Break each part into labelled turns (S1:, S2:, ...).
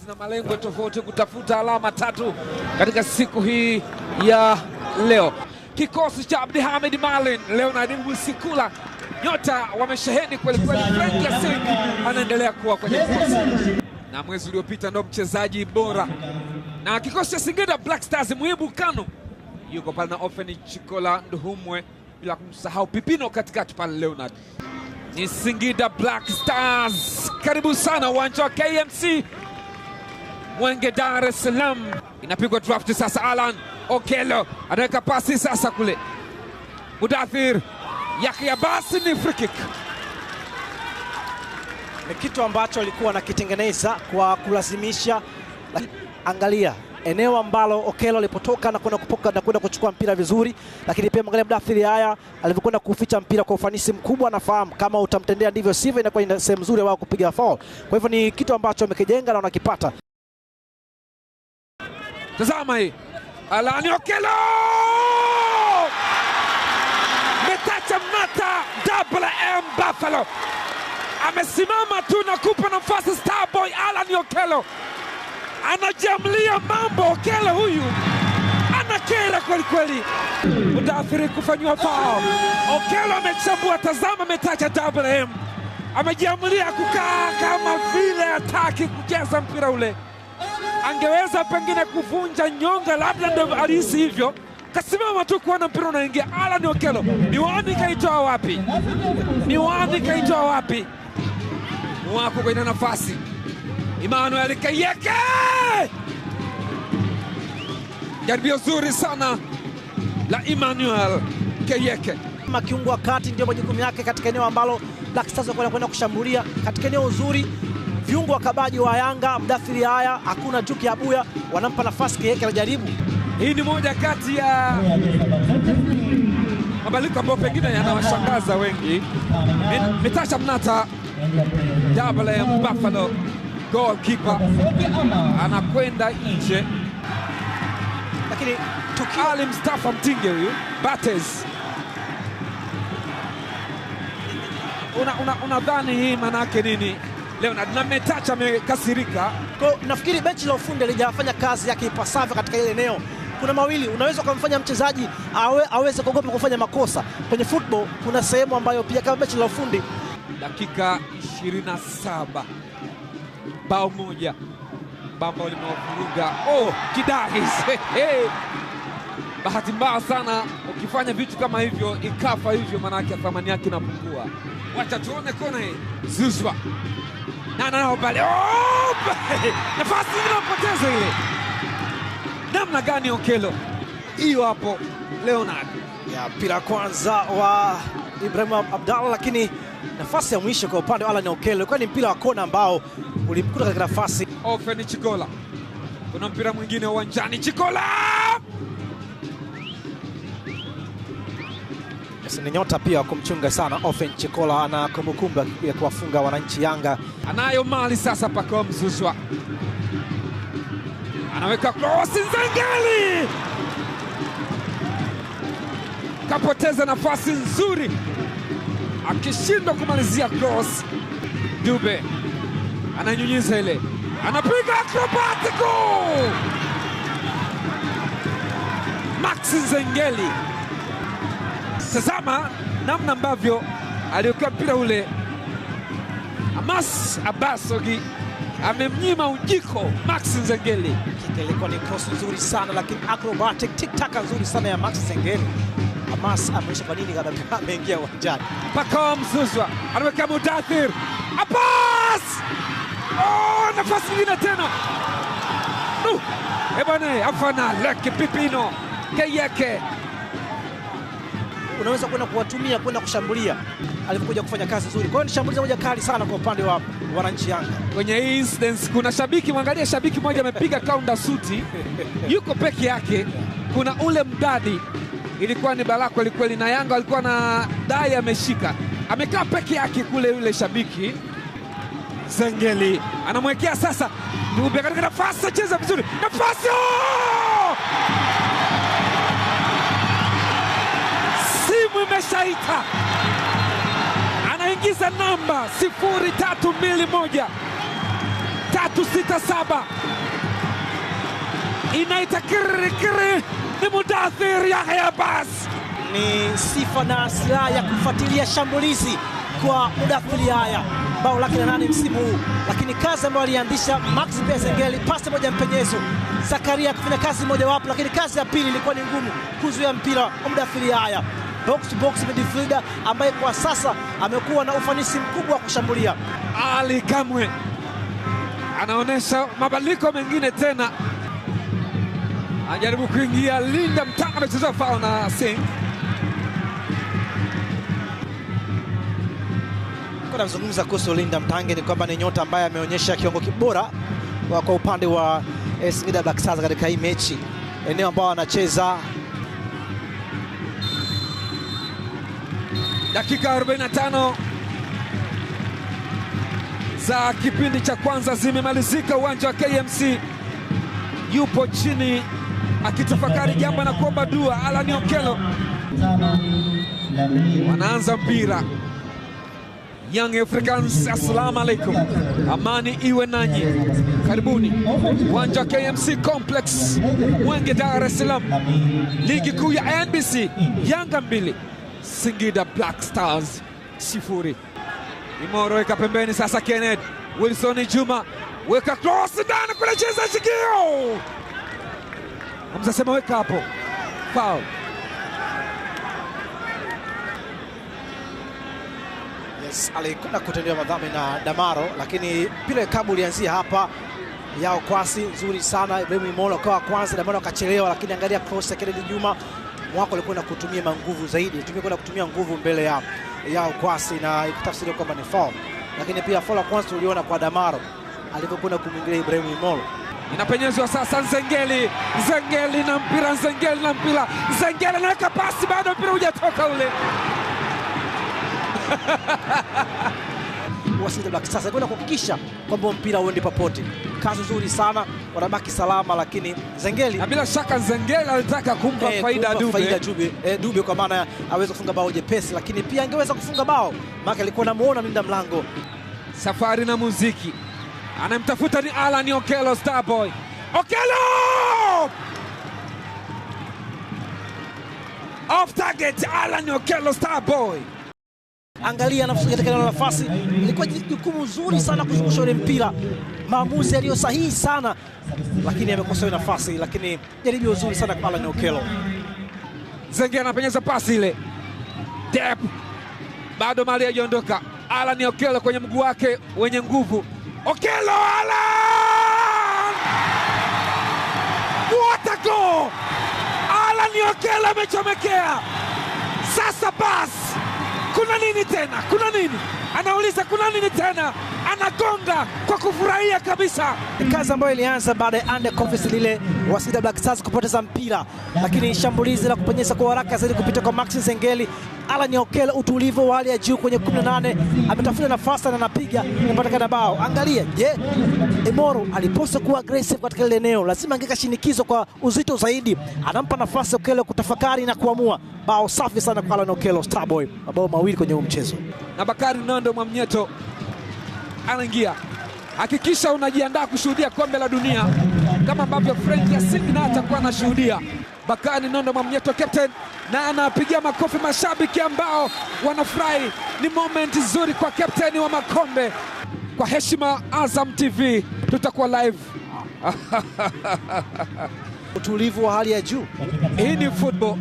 S1: zina malengo tofauti kutafuta alama tatu katika siku hii ya leo. Kikosi cha Abdihamid Malin, Leonard Mwisikula, nyota wamesheheni kweli kweli. Frank Yasin anaendelea kuwa kwenye kikosi na mwezi uliopita ndo mchezaji bora. Na kikosi cha Singida Black Stars, Muhibu Kanu yuko pale na Ofen Chikola Nduhumwe, bila kumsahau Pipino katikati pale. Leonard ni Singida Black Stars. Karibu sana uwanja wa KMC Mwenge, Dar es Salaam. Inapigwa draft sasa. Alan Okello anaweka pasi sasa kule. Mudathir Yahya, basi ni free kick.
S2: Ni kitu ambacho alikuwa anakitengeneza kwa kulazimisha. Angalia eneo ambalo Okello alipotoka na kwenda kupoka na kwenda kuchukua mpira vizuri, lakini pia angalia Mudathir haya alivyokwenda kuficha mpira kwa ufanisi mkubwa. Anafahamu kama utamtendea ndivyo sivyo, inakuwa ni sehemu nzuri wao kupiga foul. Kwa hivyo ni kitu ambacho amekijenga na wanakipata.
S1: Tazama hii Alan Okello metacha mnata double M Buffalo, amesimama tu na kupa nafasi Starboy. Alan Okello anajamlia mambo. Okello huyu anakera kweli kweli. Mudathir kufanywa foul. Okello amechambua, tazama, metacha double M, amejiamulia kukaa kama vile hataki kucheza mpira ule. Angeweza pengine kuvunja nyonga, labda ndio alihisi hivyo, kasimama tu kuona mpira unaingia. Alan Okello, miwani kaitoa wapi? Miwani kaitoa wapi? Wako kwenye nafasi Emmanuel Kayeke, jaribio zuri sana la Emmanuel Kayeke.
S2: Kiungo wa kati ndio majukumu yake katika eneo ambalo Black Stars wanakwenda kushambulia, katika eneo uzuri. Viungo wakabaji wa Yanga, Mudathir haya, hakuna Juki Abuya, wanampa nafasi Kayeke anajaribu.
S1: Hii ni moja kati ya mabadiliko ambayo pengine yanawashangaza wengi. Metacha mnata double M Buffalo, goalkeeper anakwenda nje,
S2: lakini
S1: Ali Mustafa Mtinge huyu Bates. Unadhani hii manake nini? Leonard na Metacha amekasirika.
S2: Kwa nafikiri benchi la ufundi lijafanya kazi yake ipasavyo katika ile eneo. Kuna mawili, unaweza kumfanya mchezaji aweze kuogopa kufanya makosa. Kwenye football kuna sehemu ambayo pia kama benchi la ufundi.
S1: Dakika 27, bao moja, bamba limewavuruga. Kidahis. Bahati mbaya sana ukifanya vitu kama hivyo ikafa hivyo, manake thamani yake inapungua. Wacha tuone kona hii. Zuzwa na pale nafasi inapoteza ile. Namna gani Okello hiyo hapo? Leonard
S2: ya mpira kwanza wa Ibrahim Abdallah, lakini nafasi ya mwisho kwa upande wa Alan Okello ilikuwa ni mpira wa kona ambao ulimkuta katika nafasi.
S1: Ofen Chikola, kuna mpira mwingine uwanjani. Chikola
S2: ni nyota pia kumchunga sana. Ofen Chikola ana kumbukumbu ya kuwafunga wananchi Yanga.
S1: Anayo mali sasa. Pako Mzuzwa anaweka cross. Nzengeli kapoteza nafasi nzuri, akishindwa kumalizia cross. Dube ananyunyiza ile, anapiga acrobatico. Max Nzengeli, tazama namna ambavyo aliokuwa mpira ule. Amas Abasogi amemnyima ujiko Max Nzengeli.
S2: Ilikuwa ni cross nzuri sana, lakini acrobatic tik-taka nzuri sana ya Max Nzengeli. Amas ameisha kwa nini kabla ameingia uwanjani.
S1: Pako Mzuzwa anaweka Mudathir. Abbas! Nafasi nyingine tena. Bwana afana leke Pipino Kayeke.
S2: Unaweza kwenda kuwatumia kwenda kushambulia, alipokuja kufanya kazi nzuri. Kwa hiyo ni shambulizi moja kali sana kwa upande wa wananchi Yanga.
S1: Kwenye hii instance kuna shabiki, mwangalia shabiki mmoja amepiga counter suti, yuko peke yake. Kuna ule mdadi, ilikuwa ni balaa kweli kweli, na Yanga alikuwa na dai ameshika, amekaa peke yake kule. Yule shabiki Nzengeli anamwekea sasa Dube katika nafasi, cheza vizuri, nafasi imeshaita, anaingiza namba 0321 367 inaita kirikiri, ni Mudathir Yahya Abbas.
S2: Ni sifa na silaha ya kufuatilia shambulizi kwa Mudathir Yahya, bao lake la 8 msimu huu, lakini kazi ambayo alianzisha Max Nzengeli, pasi moja mpenyezo, Zakaria kufanya kazi moja wapo, lakini kazi ya pili ilikuwa ni ngumu, kuzuia mpira wa Mudathir Yahya. Box to box midfielder ambaye kwa sasa amekuwa na ufanisi mkubwa wa kushambulia.
S1: Ali Kamwe anaonyesha mabadiliko mengine tena, anajaribu kuingia. Linda Mtanga amecheza foul na Singh.
S2: Kwa mzungumza kuhusu Linda Mtange ni kwamba ni nyota ambaye ameonyesha kiwango kibora kwa upande wa Singida Black Stars katika hii mechi, eneo ambao anacheza.
S1: Dakika 45 za kipindi cha kwanza zimemalizika. Uwanja wa KMC, yupo chini akitafakari jambo na kuomba dua. Alan Okello wanaanza mpira. Young Africans, assalamu alaikum, amani iwe nanyi, karibuni uwanja wa KMC Complex, Mwenge, Dar es Salaam. Ligi kuu ya NBC, Yanga 2 Singida Black Stars 0. Imoro weka pembeni sasa, Kenneth Wilson Juma weka cross ndani kule, cheza shikio. Hamza sema weka hapo, foul.
S2: Yes, alikwenda kutendewa madhambi na Damaro, lakini pile kabu ilianzia hapa. Yao kwasi nzuri sana, Ibrahim Imolo kwa kwanza, Damaro akachelewa, lakini angalia cross ya Kennedy Juma, mwako alikwenda kutumia nguvu zaidi, kwenda kutumia nguvu mbele yao kwasi, na ikitafsiriwa kwamba ni foul. Lakini pia foul ya kwanza tuliona kwa Damaro alivyokwenda kumwingilia Ibrahim Imolo.
S1: Inapenyezwa sasa, Nzengeli na mpira, Nzengeli anaweka pasi, bado mpira hujatoka ule.
S2: Wasida Black Stars kwenda kuhakikisha kwamba mpira uende popote. Kazi nzuri sana, wanabaki salama, lakini Nzengeli,
S1: na bila shaka Nzengeli alitaka kumpa faida
S2: Dube kwa maana aweze kufunga bao jepesi, lakini pia angeweza kufunga bao maana alikuwa anamuona mlinda mlango.
S1: Safari na muziki, anamtafuta ni Alan Okello, Starboy. Okello off target, Alan Okello, Starboy.
S2: Angalia katika nafasi, ilikuwa jukumu zuri sana kuzungusha ule mpira, maamuzi yaliyo sahihi sana, lakini amekosa nafasi, lakini jaribio zuri sana kwa Alan Okello.
S1: Nzengeli anapenyeza pasi ile, Dep bado mali hajaondoka. Alan Okello kwenye mguu wake wenye nguvu, Okello, Alan! What a goal! Alan Okello amechomekea. Sasa basi, kuna nini tena? Kuna nini? Anauliza kuna nini tena? Anagonga kwa kufurahia kabisa.
S2: Kazi ambayo ilianza baada ya under conference lile wa Singida Black Stars kupoteza mpira, lakini shambulizi la kupenyeza kwa haraka zaidi kupita kwa Max Nzengeli. Alan Okello utulivu wa hali ya juu kwenye 18, ametafuta nafasi na anapiga, inapatikana bao. Angalia, Imoro aliposa kuwa aggressive katika ile eneo, lazima angeka shinikizo kwa uzito zaidi, anampa nafasi Okello kutafakari na kuamua. Bao safi sana kwa Alan Okello, Starboy, mabao mawili kwenye mchezo.
S1: Na Bakari Nondo Mwamnyeto anaingia. Hakikisha unajiandaa kushuhudia kombe la dunia kama ambavyo Frank Yasinga atakuwa anashuhudia. Bakari Nondo Mwamnyeto captain, na anapigia makofi mashabiki ambao wanafurahi. Ni moment nzuri kwa captain wa makombe. Kwa heshima Azam TV tutakuwa live.
S2: Utulivu wa hali ya juu.
S1: Hii ni football.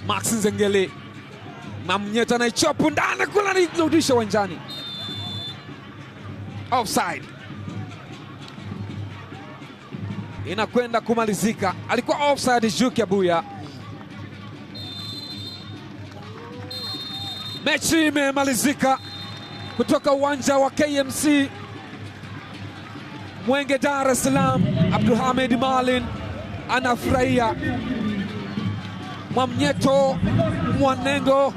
S1: Max Nzengeli, Mwamnyeto anaichopu ndani, kula anarudisha uwanjani. Offside. Inakwenda kumalizika. Alikuwa offside Juki Abuya. Mechi imemalizika kutoka uwanja wa KMC Mwenge, Dar es Salaam. Abdulhamid Malin anafurahia. Mwamnyeto, Mwanengo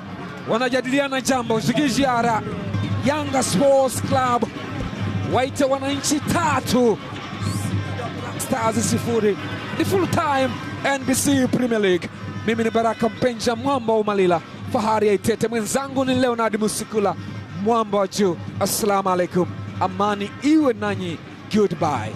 S1: wanajadiliana jambo. Zigiziara, Yanga Sports Club waite wananchi 3 Stars 0. Ni full time NBC Premier League. Mimi ni Baraka Mpenja, mwamba wa Malila, fahari ya Itete. Mwenzangu ni Leonard Musikula, mwamba wa juu. Assalamu alaikum. amani iwe nanyi. Goodbye.